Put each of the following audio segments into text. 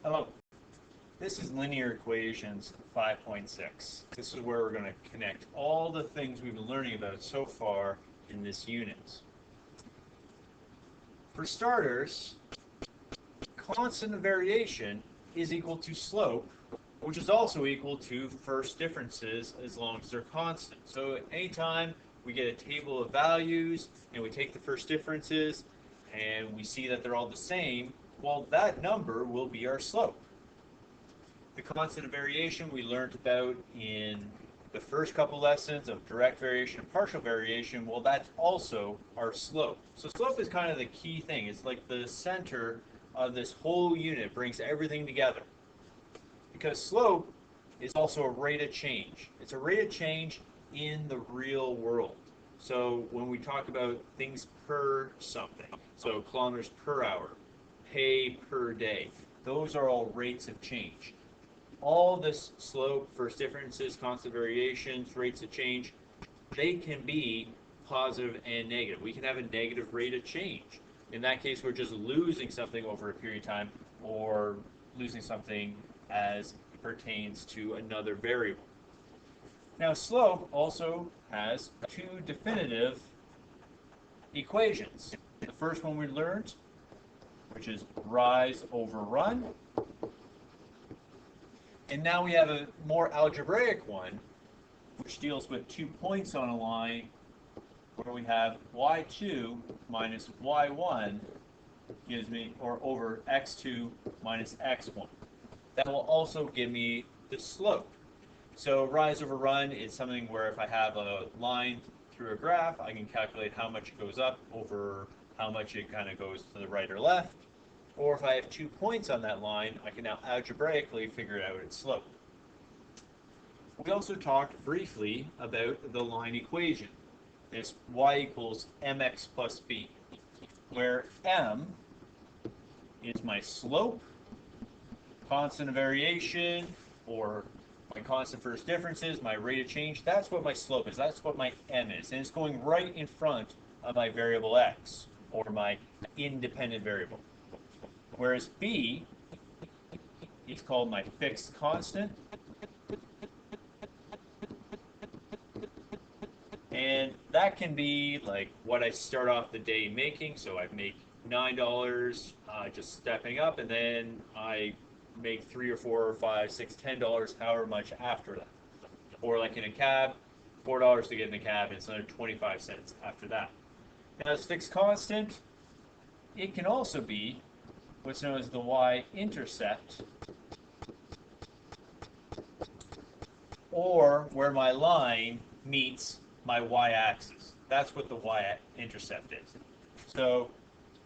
Hello. This is Linear Equations 5.6. This is where we're going to connect all the things we've been learning about so far in this unit. For starters, constant of variation is equal to slope, which is also equal to first differences as long as they're constant. So anytime we get a table of values and we take the first differences and we see that they're all the same, well, that number will be our slope. The constant of variation we learned about in the first couple lessons of direct variation and partial variation, well, that's also our slope. So slope is kind of the key thing. It's like the center of this whole unit, brings everything together. Because slope is also a rate of change. It's a rate of change in the real world. So when we talk about things per something, so kilometers per hour, pay per day, those are all rates of change. All this slope, first differences, constant variations, rates of change, they can be positive and negative. We can have a negative rate of change. In that case, we're just losing something over a period of time or losing something as pertains to another variable. Now, slope also has two definitive equations. The first one we learned, which is rise over run. And now we have a more algebraic one, which deals with 2 points on a line, where we have y2 minus y1 gives me, or over x2 minus x1. That will also give me the slope. So rise over run is something where if I have a line through a graph, I can calculate how much it goes up over how much it kind of goes to the right or left. Or if I have 2 points on that line, I can now algebraically figure out its slope. We also talked briefly about the line equation, this y equals mx plus b, where m is my slope, constant of variation, or my constant first differences, my rate of change. That's what my slope is. That's what my m is. And it's going right in front of my variable x, or my independent variable. Whereas b is called my fixed constant. And that can be like what I start off the day making. So I make $9 just stepping up, and then I make $3 or $4 or $5, $6, $10, however much after that. Or like in a cab, $4 to get in a cab, and it's another 25 cents after that. Now this fixed constant, it can also be what's known as the y-intercept, or where my line meets my y-axis. That's what the y-intercept is. So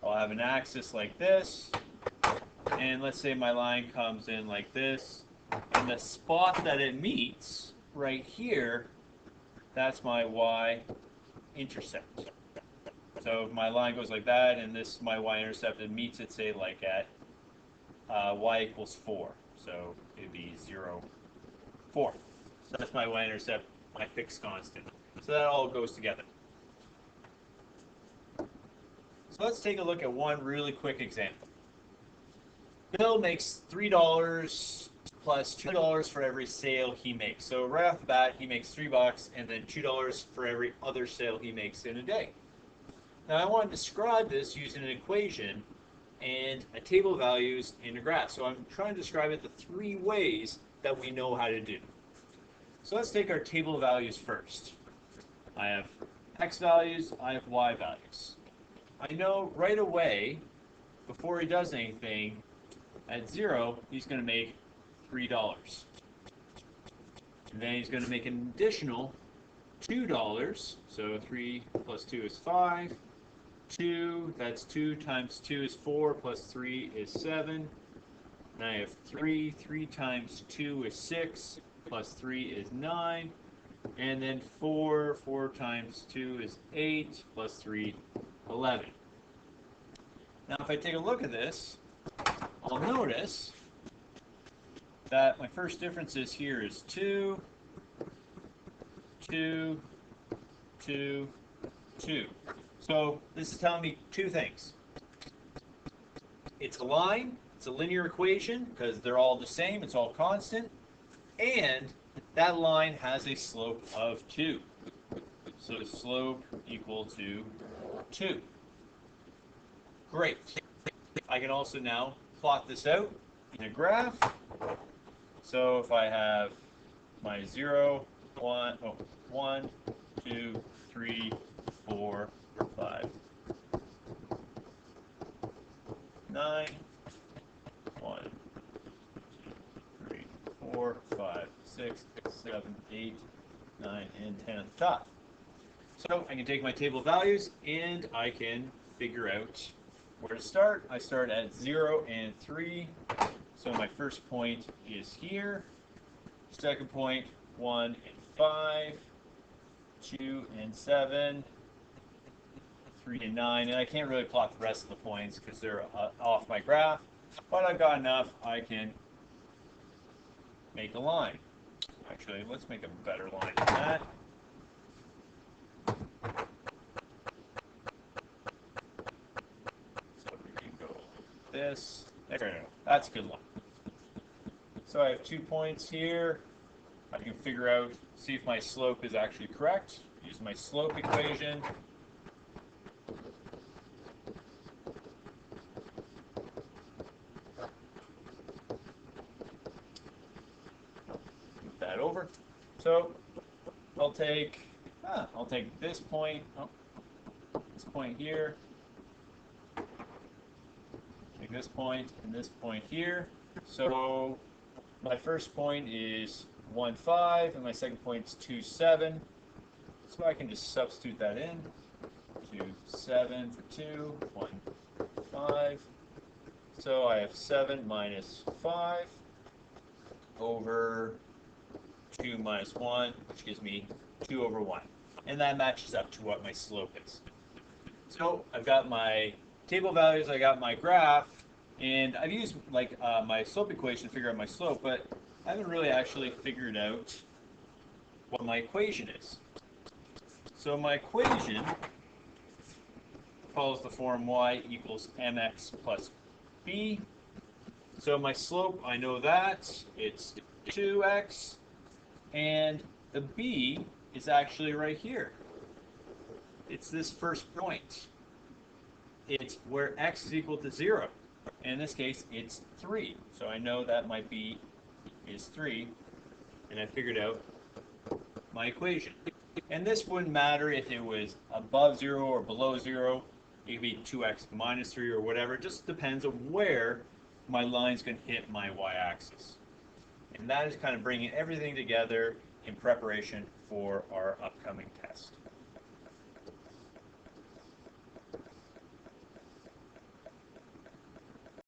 I'll have an axis like this, and let's say my line comes in like this, and the spot that it meets right here, that's my y-intercept. So if my line goes like that, and this is my y-intercept, it meets it, say, like at y equals 4. So it'd be 0, 4. So that's my y-intercept, my fixed constant. So that all goes together. So let's take a look at one really quick example. Bill makes $3 plus $2 for every sale he makes. So right off the bat, he makes $3 and then $2 for every other sale he makes in a day. Now I want to describe this using an equation and a table of values and a graph. So I'm trying to describe it the 3 ways that we know how to do. So let's take our table of values first. I have x values, I have y values. I know right away, before he does anything, at 0, he's going to make $3. And then he's going to make an additional $2. So 3 plus 2 is 5. 2, that's 2 times 2 is 4, plus 3 is 7. And I have 3, 3 times 2 is 6, plus 3 is 9. And then 4, 4 times 2 is 8, plus 3, 11. Now if I take a look at this, I'll notice that my first differences here is 2, 2, 2, 2. So this is telling me 2 things. it's a line, it's a linear equation because they're all the same, it's all constant, and that line has a slope of 2. So slope equal to 2. Great. I can also now plot this out in a graph. So if I have my 0, 1, 2, 3, 4, 5, 9, 1, 2, 3, 4, 5, 6, 7, 8, 9, and 10 at the top. So I can take my table of values and I can figure out where to start. I start at 0 and 3. So my first point is here. Second point, 1 and 5. 2 and 7. 3 and 9. And I can't really plot the rest of the points because they're off my graph. But I've got enough. I can make a line. Actually, let's make a better line than that. So we can go like this. There we go. That's a good line. So I have 2 points here. I can figure out, see if my slope is actually correct. Use my slope equation. Move that over. So I'll take this point, this point here. Take this point and this point here. So my first point is 1, 5, and my second point is 2, 7. So I can just substitute that in. 2, 7 for 2, 1, 5. So I have 7 minus 5 over 2 minus 1, which gives me 2 over 1. And that matches up to what my slope is. So I've got my table values, I got my graph, and I've used like my slope equation to figure out my slope, but I haven't really actually figured out what my equation is. So my equation follows the form y equals mx plus b. So my slope, I know that, it's 2x, and the b is actually right here. It's this first point. It's where x is equal to 0. And in this case, it's 3. So I know that my b is 3, and I figured out my equation. And this wouldn't matter if it was above 0 or below 0. It could be 2x minus 3 or whatever. It just depends on where my line's going to hit my y-axis. And that is kind of bringing everything together in preparation for our upcoming test.